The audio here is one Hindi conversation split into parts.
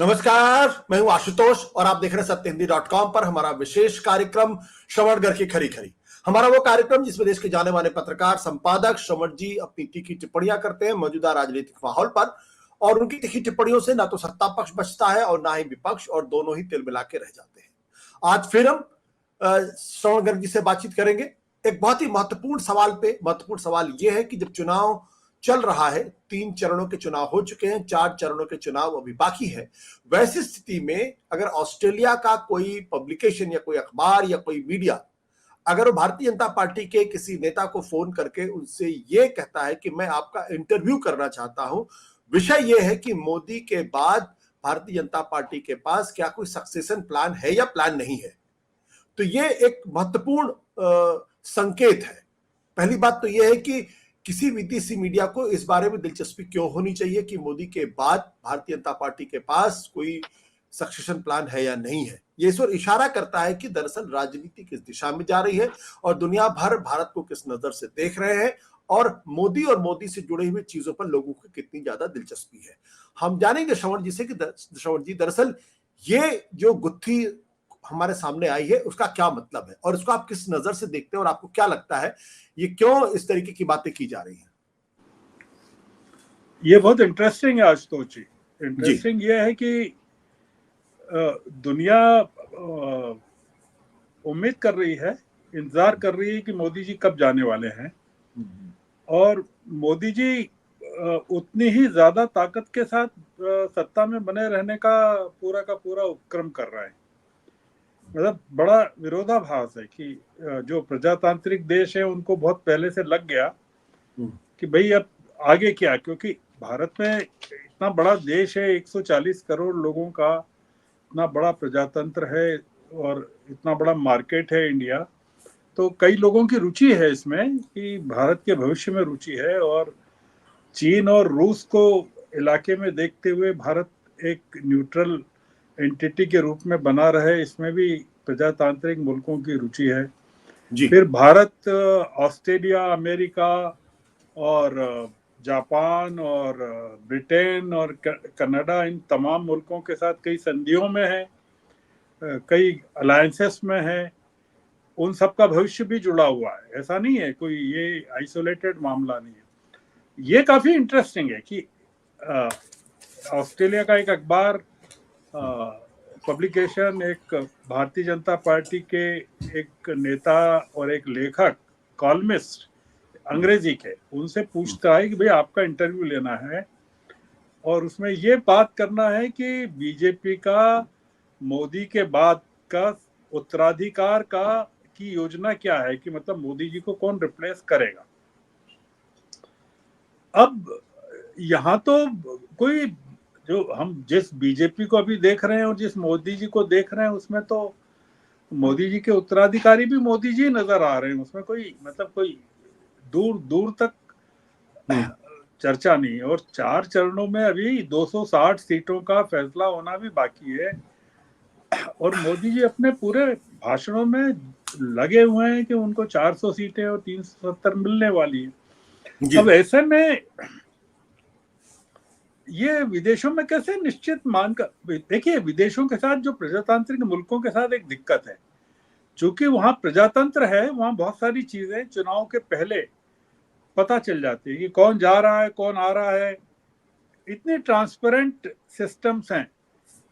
नमस्कार, मैं हूं आशुतोष और आप देख रहे हैं सत्यहिंदी.com पर हमारा विशेष कार्यक्रम श्रवणगढ़ की खरी खरी। हमारा वो कार्यक्रम जिसमें देश के जाने माने पत्रकार संपादक श्रवण जी अपनी तीखी टिप्पणियां करते हैं मौजूदा राजनीतिक माहौल पर, और उनकी तीखी टिप्पणियों से ना तो सत्ता पक्ष बचता है और ना ही विपक्ष, और दोनों ही तिल मिला के रह जाते हैं। आज फिर हम श्रवणगढ़ जी से बातचीत करेंगे एक बहुत ही महत्वपूर्ण सवाल पे। महत्वपूर्ण सवाल यह है कि जब चुनाव चल रहा है, 3 चरणों के चुनाव हो चुके हैं, 4 चरणों के चुनाव अभी बाकी है, वैसी स्थिति में अगर ऑस्ट्रेलिया का कोई पब्लिकेशन या कोई अखबार या कोई मीडिया अगर वो भारतीय जनता पार्टी के किसी नेता को फोन करके उनसे ये कहता है कि मैं आपका इंटरव्यू करना चाहता हूं, विषय ये है कि मोदी के बाद भारतीय जनता पार्टी के पास क्या कोई सक्सेशन प्लान है या प्लान नहीं है, तो ये एक महत्वपूर्ण संकेत है। पहली बात तो यह है कि किसी विदेशी मीडिया को इस बारे में दिलचस्पी क्यों होनी चाहिए कि मोदी के बाद भारतीय जनता पार्टी के पास कोई सक्सेशन प्लान है या नहीं है। ये इस ओर इशारा करता है कि दरअसल राजनीति किस दिशा में जा रही है और दुनिया भर भारत को किस नजर से देख रहे हैं, और मोदी से जुड़े हुए चीजों पर लोगों को कितनी ज्यादा दिलचस्पी है। हम जानेंगे श्रवण जी से कि श्रवण जी, दरअसल ये जो गुत्थी हमारे सामने आई है उसका क्या मतलब है और उसको आप किस नजर से देखते हैं और आपको क्या लगता है ये क्यों इस तरीके की बातें की जा रही हैं? ये बहुत इंटरेस्टिंग है आशुतोष जी। इंटरेस्टिंग ये है कि दुनिया उम्मीद कर रही है, इंतजार कर रही है कि मोदी जी कब जाने वाले हैं, और मोदी जी उतनी ही ज्यादा ताकत के साथ सत्ता में बने रहने का पूरा उपक्रम कर रहे हैं। मतलब बड़ा विरोधाभास है कि जो प्रजातांत्रिक देश है उनको बहुत पहले से लग गया कि भाई अब आगे क्या, क्योंकि भारत में इतना बड़ा देश है, 140 करोड़ लोगों का इतना बड़ा प्रजातंत्र है और इतना बड़ा मार्केट है इंडिया, तो कई लोगों की रुचि है इसमें कि भारत के भविष्य में रुचि है, और चीन और रूस को इलाके में देखते हुए भारत एक न्यूट्रल एंटिटी के रूप में बना रहे, इसमें भी प्रजातांत्रिक मुल्कों की रुचि है। फिर भारत ऑस्ट्रेलिया, अमेरिका और जापान और ब्रिटेन और कनाडा, इन तमाम मुल्कों के साथ कई संधियों में है, कई अलायंसेस में है, उन सब का भविष्य भी जुड़ा हुआ है। ऐसा नहीं है कोई ये आइसोलेटेड मामला नहीं है। ये काफी इंटरेस्टिंग है कि ऑस्ट्रेलिया का एक अखबार, पब्लिकेशन, एक भारतीय जनता पार्टी के एक नेता और एक लेखक, कॉलमिस्ट अंग्रेजी के, उनसे पूछता है कि भाई आपका इंटरव्यू लेना है और उसमें ये बात करना है कि बीजेपी का मोदी के बाद का उत्तराधिकार की योजना क्या है, कि मतलब मोदी जी को कौन रिप्लेस करेगा। अब यहाँ तो कोई, जो हम जिस बीजेपी को अभी देख रहे हैं और जिस मोदी जी को देख रहे हैं, उसमें तो मोदी जी के उत्तराधिकारी भी मोदी जी नजर आ रहे हैं। उसमें कोई मतलब कोई दूर दूर तक चर्चा नहीं है। और 4 चरणों में अभी 260 सीटों का फैसला होना भी बाकी है, और मोदी जी अपने पूरे भाषणों में लगे हुए हैं कि उनको 400 सीटें और 370 मिलने वाली है। अब ऐसे में ये विदेशों में कैसे निश्चित मानकर, देखिए विदेशों के साथ, जो प्रजातांत्रिक मुल्कों के साथ एक दिक्कत है, चूंकि वहां प्रजातंत्र है, वहां बहुत सारी चीजें चुनाव के पहले पता चल जाती है कि कौन जा रहा है, कौन आ रहा है। इतने ट्रांसपेरेंट सिस्टम्स हैं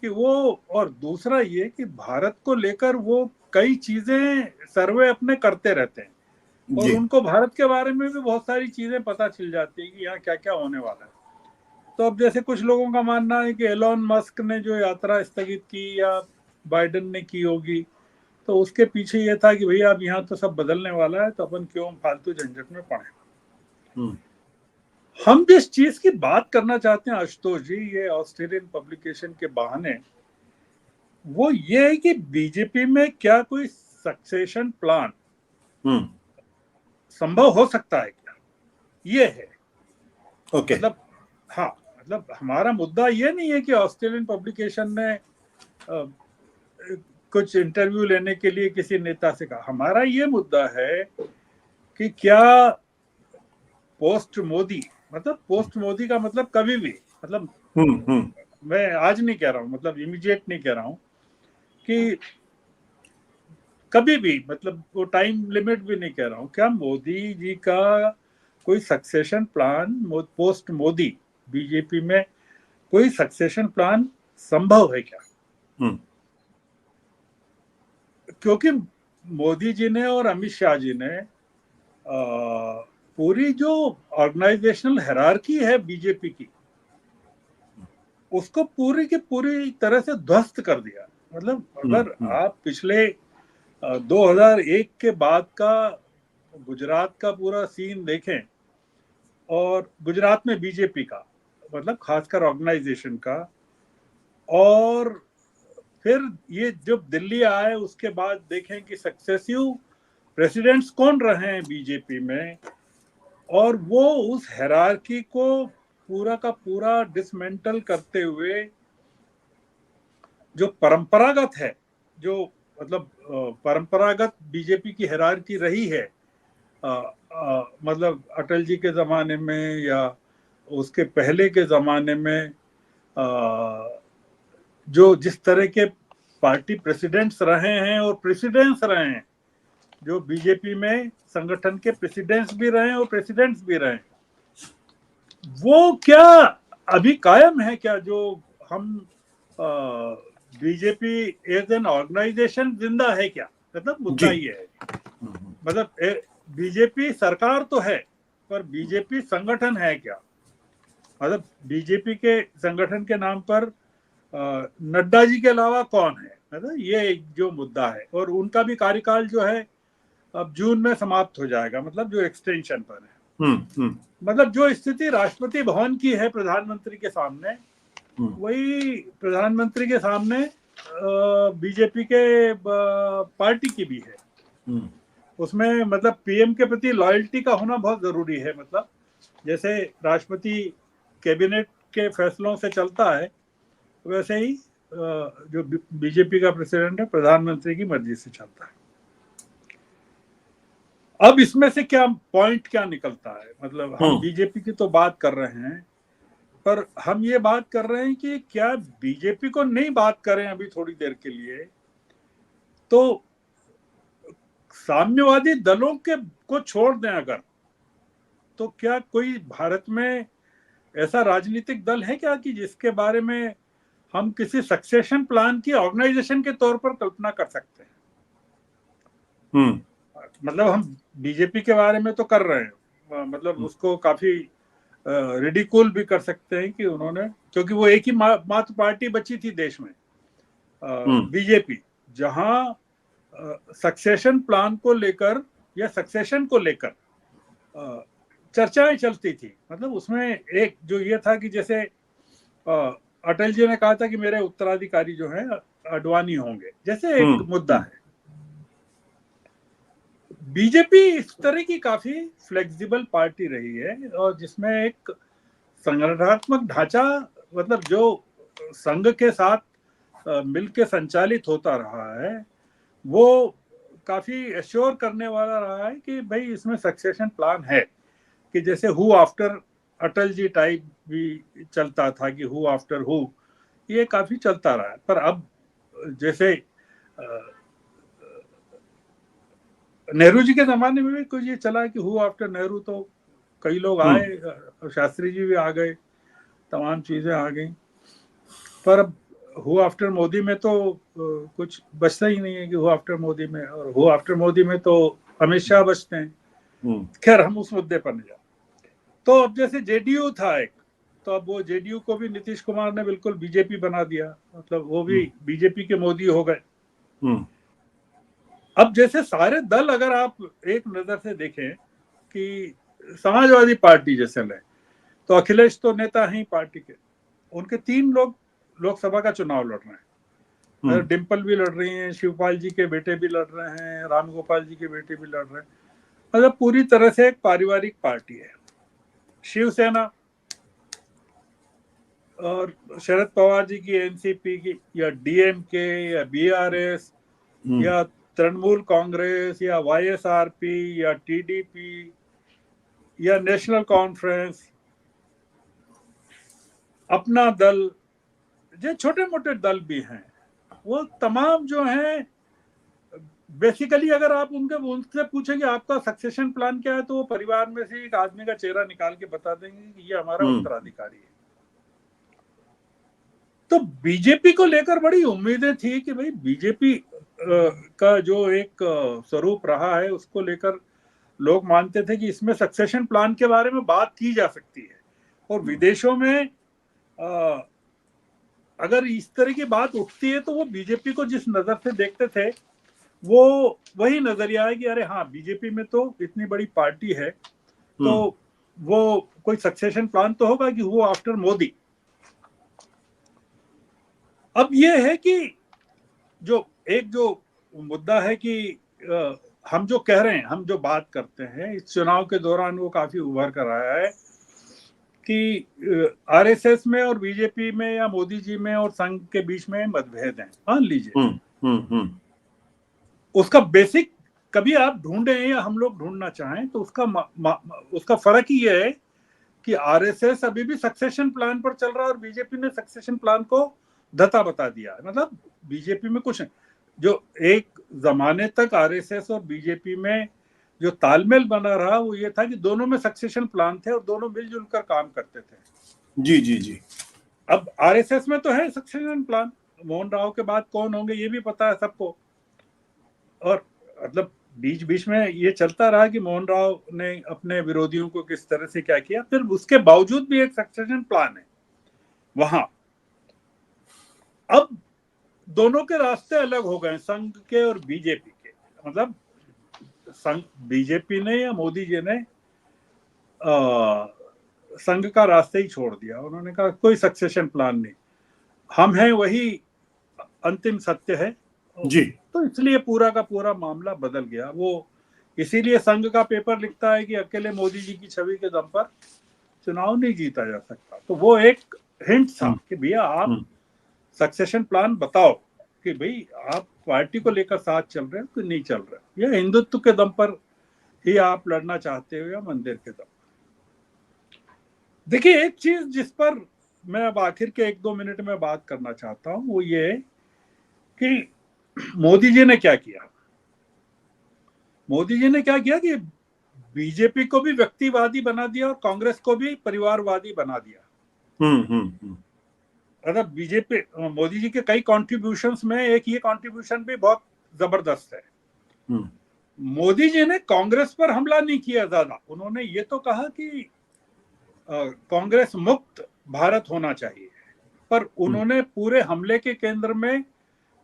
कि वो, और दूसरा ये कि भारत को लेकर वो कई चीजें सर्वे अपने करते रहते हैं और उनको भारत के बारे में भी बहुत सारी चीजें पता चल जाती है कि यहाँ क्या क्या होने वाला है। तो अब जैसे कुछ लोगों का मानना है कि एलोन मस्क ने जो यात्रा स्थगित की या बाइडेन ने की होगी, तो उसके पीछे ये था कि भैया अब यहाँ तो सब बदलने वाला है, तो अपन क्यों फालतू झंझट में पड़े। हम जिस चीज की बात करना चाहते हैं आशुतोष जी, ये ऑस्ट्रेलियन पब्लिकेशन के बहाने, वो ये है कि बीजेपी में क्या कोई सक्सेशन प्लान संभव हो सकता है क्या, ये है। मतलब हाँ, मतलब हमारा मुद्दा ये नहीं है कि ऑस्ट्रेलियन पब्लिकेशन ने कुछ इंटरव्यू लेने के लिए किसी नेता से कहा। हमारा ये मुद्दा है कि क्या पोस्ट मोदी, मतलब पोस्ट मोदी का मतलब कभी भी, मतलब मैं आज नहीं कह रहा हूँ, मतलब इमीडिएट नहीं कह रहा हूँ, कि कभी भी, मतलब वो टाइम लिमिट भी नहीं कह रहा हूँ, क्या मोदी जी का कोई succession plan post Modi BJP में कोई सक्सेशन प्लान संभव है क्या? क्योंकि मोदी जी ने और अमित शाह जी ने पूरी जो ऑर्गेनाइजेशनल हायरार्की है बीजेपी की, उसको पूरी की पूरी तरह से ध्वस्त कर दिया। मतलब अगर आप पिछले 2001 के बाद का गुजरात का पूरा सीन देखें, और गुजरात में बीजेपी का, मतलब खासकर ऑर्गेनाइजेशन का, और फिर ये जब दिल्ली आए उसके बाद देखें कि सक्सेसिव प्रेसिडेंट्स कौन रहे हैं बीजेपी में, और वो उस हायरार्की को पूरा का पूरा डिसमेंटल करते हुए जो परंपरागत है, जो मतलब परंपरागत बीजेपी की हायरार्की रही है, मतलब अटल जी के ज़माने में या उसके पहले के ज़माने में, जो जिस तरह के पार्टी प्रेसिडेंट्स रहे हैं और प्रेसिडेंट्स रहे हैं, जो बीजेपी में संगठन के प्रेसिडेंट्स भी रहे हैं और प्रेसिडेंट्स भी रहे हैं, वो क्या अभी कायम है क्या? जो हम बीजेपी एज एन ऑर्गेनाइजेशन जिंदा है क्या? मतलब मुद्दा ये है। मतलब बीजेपी सरकार तो है, पर बीजेपी संगठन है क्या? मतलब बीजेपी के संगठन के नाम पर नड्डा जी के अलावा कौन है? मतलब ये जो मुद्दा है, और उनका भी कार्यकाल जो है अब जून में समाप्त हो जाएगा, मतलब जो एक्सटेंशन पर है। मतलब जो स्थिति राष्ट्रपति भवन की है प्रधानमंत्री के सामने, वही प्रधानमंत्री के सामने बीजेपी के पार्टी की भी है। उसमें मतलब पीएम के प्रति लॉयल्टी का होना बहुत जरूरी है। मतलब जैसे राष्ट्रपति कैबिनेट के फैसलों से चलता है, वैसे ही जो बीजेपी का प्रेसिडेंट है प्रधानमंत्री की मर्जी से चलता है। अब इसमें से क्या पॉइंट क्या निकलता है? मतलब हम बीजेपी की तो बात कर रहे हैं, पर हम ये बात कर रहे हैं कि क्या बीजेपी को नहीं बात करें अभी थोड़ी देर के लिए, तो साम्यवादी दलों के को छोड़ दें अगर, तो क्या कोई भारत में ऐसा राजनीतिक दल है क्या कि जिसके बारे में हम किसी सक्सेशन प्लान की ऑर्गेनाइजेशन के तौर पर कल्पना कर सकते हैं? मतलब हम बीजेपी के बारे में तो कर रहे हैं, मतलब उसको काफी रिडिकूल भी कर सकते हैं कि उन्होंने, क्योंकि वो एक ही मात्र पार्टी बची थी देश में, बीजेपी, जहां सक्सेशन प्लान को लेकर या सक्सेशन को लेकर चर्चाएं चलती थी। मतलब उसमें एक जो ये था कि जैसे अटल जी ने कहा था कि मेरे उत्तराधिकारी जो हैं अडवाणी होंगे, जैसे एक मुद्दा है। बीजेपी इस तरह की काफी फ्लेक्सिबल पार्टी रही है, और जिसमें एक संगठनात्मक ढांचा, मतलब जो संघ के साथ मिलकर संचालित होता रहा है, वो काफी एश्योर करने वाला रहा है कि भाई इसमें सक्सेशन प्लान है, कि जैसे हु आफ्टर अटल जी टाइप भी चलता था कि हु आफ्टर हु, ये काफी चलता रहा है। पर अब जैसे नेहरू जी के जमाने में भी कुछ ये चला कि हु आफ्टर नेहरू, तो कई लोग आए, शास्त्री जी भी आ गए, तमाम चीजें आ गई। पर अब हु आफ्टर मोदी में तो कुछ बचता ही नहीं है कि हु आफ्टर मोदी में, और हु आफ्टर मोदी में तो अमित शाह बचते हैं। खैर हम उस मुद्दे पर नहीं जाते। तो अब जैसे जेडीयू था एक, तो अब वो जेडीयू को भी नीतीश कुमार ने बिल्कुल बीजेपी बना दिया, मतलब वो भी बीजेपी के मोदी हो गए। अब जैसे सारे दल अगर आप एक नजर से देखें कि समाजवादी पार्टी जैसे लें, तो अखिलेश तो नेता हैं पार्टी के, उनके 3 लोग लोकसभा का चुनाव लड़ रहे हैं। डिम्पल भी लड़ रही हैं, शिवपाल जी के बेटे भी लड़ रहे हैं, रामगोपाल जी के बेटे भी लड़ रहे हैं। मतलब पूरी तरह से एक पारिवारिक पार्टी है। शिवसेना और शरद पवार जी की एनसीपी की, या डीएमके, या बीआरएस, या तृणमूल कांग्रेस, या वाईएसआरपी, या टीडीपी, या नेशनल कॉन्फ्रेंस, अपना दल, जो छोटे मोटे दल भी हैं वो तमाम जो हैं, बेसिकली अगर आप उनसे पूछेंगे आपका सक्सेशन प्लान क्या है, तो वो परिवार में से एक आदमी का चेहरा निकाल के बता देंगे कि ये हमारा उत्तराधिकारी है। तो बीजेपी को लेकर बड़ी उम्मीदें थी कि भाई बीजेपी का जो एक स्वरूप रहा है उसको लेकर लोग मानते थे कि इसमें सक्सेशन प्लान के बारे में बात की जा सकती है। और विदेशों में अगर इस तरह की बात उठती है तो वो बीजेपी को जिस नजर से देखते थे वो वही नजरिया है कि अरे हाँ, बीजेपी में तो इतनी बड़ी पार्टी है तो वो कोई सक्सेशन प्लान तो होगा कि वो आफ्टर मोदी। अब ये है कि जो मुद्दा है कि हम जो कह रहे हैं, हम जो बात करते हैं इस चुनाव के दौरान वो काफी उभर कर आया है कि आरएसएस में और बीजेपी में या मोदी जी में और संघ के बीच में मतभेद हैं, मान लीजिए। उसका बेसिक कभी आप ढूंढें या हम लोग ढूंढना चाहें तो उसका फर्क ही ये है कि आरएसएस अभी भी सक्सेशन प्लान पर चल रहा है और बीजेपी ने सक्सेशन प्लान को धता बता दिया है। मतलब बीजेपी में कुछ जो एक जमाने तक आरएसएस और बीजेपी में जो तालमेल बना रहा वो ये था कि दोनों में सक्सेशन प्लान थे और दोनों मिलजुल कर काम करते थे। जी जी जी। अब आरएसएस में तो है सक्सेशन प्लान, मोहन राव के बाद कौन होंगे ये भी पता है सबको। और मतलब बीच बीच में ये चलता रहा कि मोहन राव ने अपने विरोधियों को किस तरह से क्या किया, फिर उसके बावजूद भी एक सक्सेशन प्लान है वहां। अब दोनों के रास्ते अलग हो गए, संघ के और बीजेपी के। मतलब संघ, बीजेपी ने या मोदी जी ने संघ का रास्ते ही छोड़ दिया। उन्होंने कहा कोई सक्सेशन प्लान नहीं, हम हैं वही अंतिम सत्य है जी। तो इसलिए पूरा का पूरा मामला बदल गया। वो इसीलिए संघ का पेपर लिखता है कि अकेले मोदी जी की छवि के दम पर चुनाव नहीं जीता जा सकता। तो वो एक हिंट था कि भैया आप सक्सेशन प्लान बताओ कि भाई आप पार्टी को लेकर साथ चल रहे हो कि नहीं चल रहे हो, या हिंदुत्व के दम पर ही आप लड़ना चाहते हो या मंदिर के दम। देखिए एक चीज जिस पर मैं अब आखिर के 1-2 मिनट में बात करना चाहता हूं वो ये कि मोदी जी ने क्या किया। मोदी जी ने क्या किया कि बीजेपी को भी व्यक्तिवादी बना दिया और कांग्रेस को भी परिवारवादी बना दिया। मतलब बीजेपी, मोदी जी के कई कॉन्ट्रीब्यूशंस में एक ये कॉन्ट्रीब्यूशन भी बहुत जबरदस्त है। मोदी जी ने कांग्रेस पर हमला नहीं किया ज्यादा, उन्होंने ये तो कहा कि कांग्रेस मुक्त भारत होना चाहिए, पर उन्होंने पूरे हमले के केंद्र में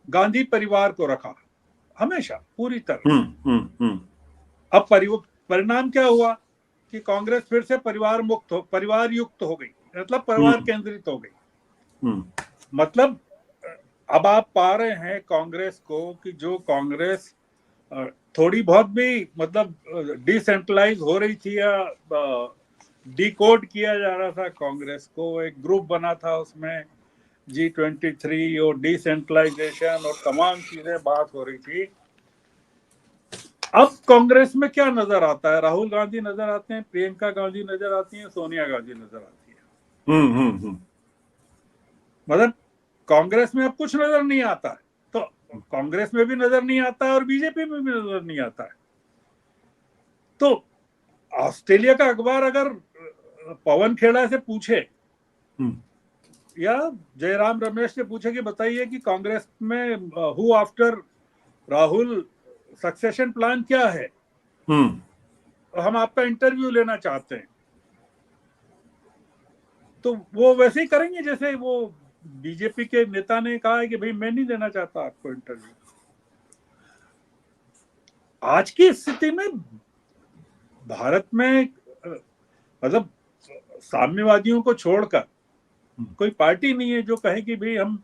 गांधी परिवार को रखा हमेशा पूरी तरह। अब परिणाम क्या हुआ कि कांग्रेस फिर से परिवार युक्त हो गई, मतलब परिवार केंद्रित हो गई। मतलब अब आप पा रहे हैं कांग्रेस को कि जो कांग्रेस थोड़ी बहुत भी मतलब डिसेंट्रलाइज हो रही थी या डिकोड किया जा रहा था कांग्रेस को, एक ग्रुप बना था उसमें G23 और डिसेंट्रलाइजेशन और तमाम चीजें बात हो रही थी। अब कांग्रेस में क्या नजर आता है? राहुल गांधी नजर आते हैं, प्रियंका गांधी नजर आती हैं, सोनिया गांधी नजर आती है। मतलब कांग्रेस में अब कुछ नजर नहीं आता है, तो कांग्रेस में भी नजर नहीं आता है और बीजेपी में भी नजर नहीं आता है। तो ऑस्ट्रेलिया का अखबार अगर पवन खेड़ा से पूछे या जयराम रमेश से पूछे कि बताइए कि कांग्रेस में who after Rahul succession plan क्या है, तो हम आपका इंटरव्यू लेना चाहते हैं, तो वो वैसे ही करेंगे जैसे वो बीजेपी के नेता ने कहा है कि भाई मैं नहीं देना चाहता आपको इंटरव्यू। आज की स्थिति में भारत में मतलब साम्यवादियों को छोड़कर कोई पार्टी नहीं है जो कहे कि भाई हम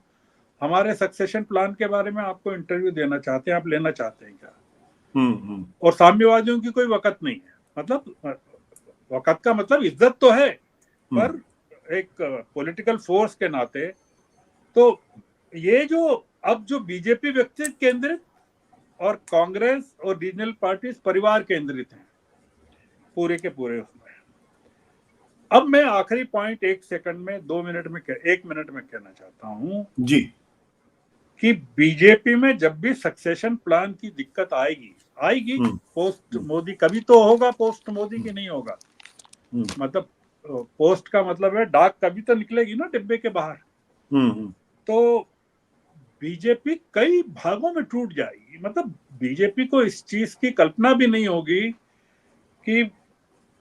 हमारे सक्सेशन प्लान के बारे में आपको इंटरव्यू देना चाहते हैं, आप लेना चाहते हैं क्या। और साम्यवादियों की कोई वक़्त नहीं है। मतलब वक़्त का मतलब इज्जत तो है, पर एक पॉलिटिकल फोर्स के नाते तो ये जो अब जो बीजेपी व्यक्ति केंद्रित और कांग्रेस और रीजनल पार्टीज परिवार केंद्रित हैं पूरे के पूरे उसमें। अब मैं आखिरी पॉइंट 1 सेकंड में 2 मिनट में 1 मिनट में कहना चाहता हूं जी कि बीजेपी में जब भी सक्सेशन प्लान की दिक्कत आएगी पोस्ट मोदी कभी तो होगा, पोस्ट मोदी की नहीं होगा। मतलब पोस्ट का मतलब है डाक कभी तो निकलेगी ना डिब्बे के बाहर। तो बीजेपी कई भागों में टूट जाएगी। मतलब बीजेपी को इस चीज की कल्पना भी नहीं होगी कि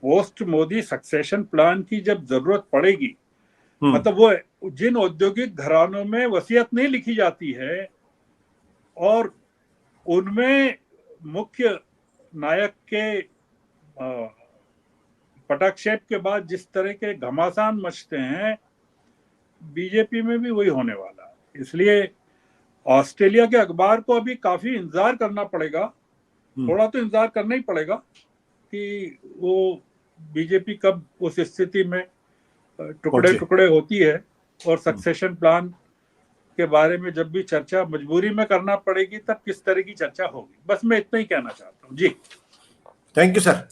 पोस्ट मोदी सक्सेशन प्लान की जब जरूरत पड़ेगी, मतलब वो जिन औद्योगिक घरानों में वसीयत नहीं लिखी जाती है और उनमें मुख्य नायक के पटाक्षेप के बाद जिस तरह के घमासान मचते हैं, बीजेपी में भी वही होने वाला है। इसलिए ऑस्ट्रेलिया के अखबार को अभी काफी इंतजार करना पड़ेगा, थोड़ा तो इंतजार करना ही पड़ेगा कि वो बीजेपी कब उस स्थिति में टुकड़े टुकड़े होती है और सक्सेशन प्लान के बारे में जब भी चर्चा मजबूरी में करना पड़ेगी तब किस तरह की चर्चा होगी। बस मैं इतना ही कहना चाहता हूँ जी। Thank you sir.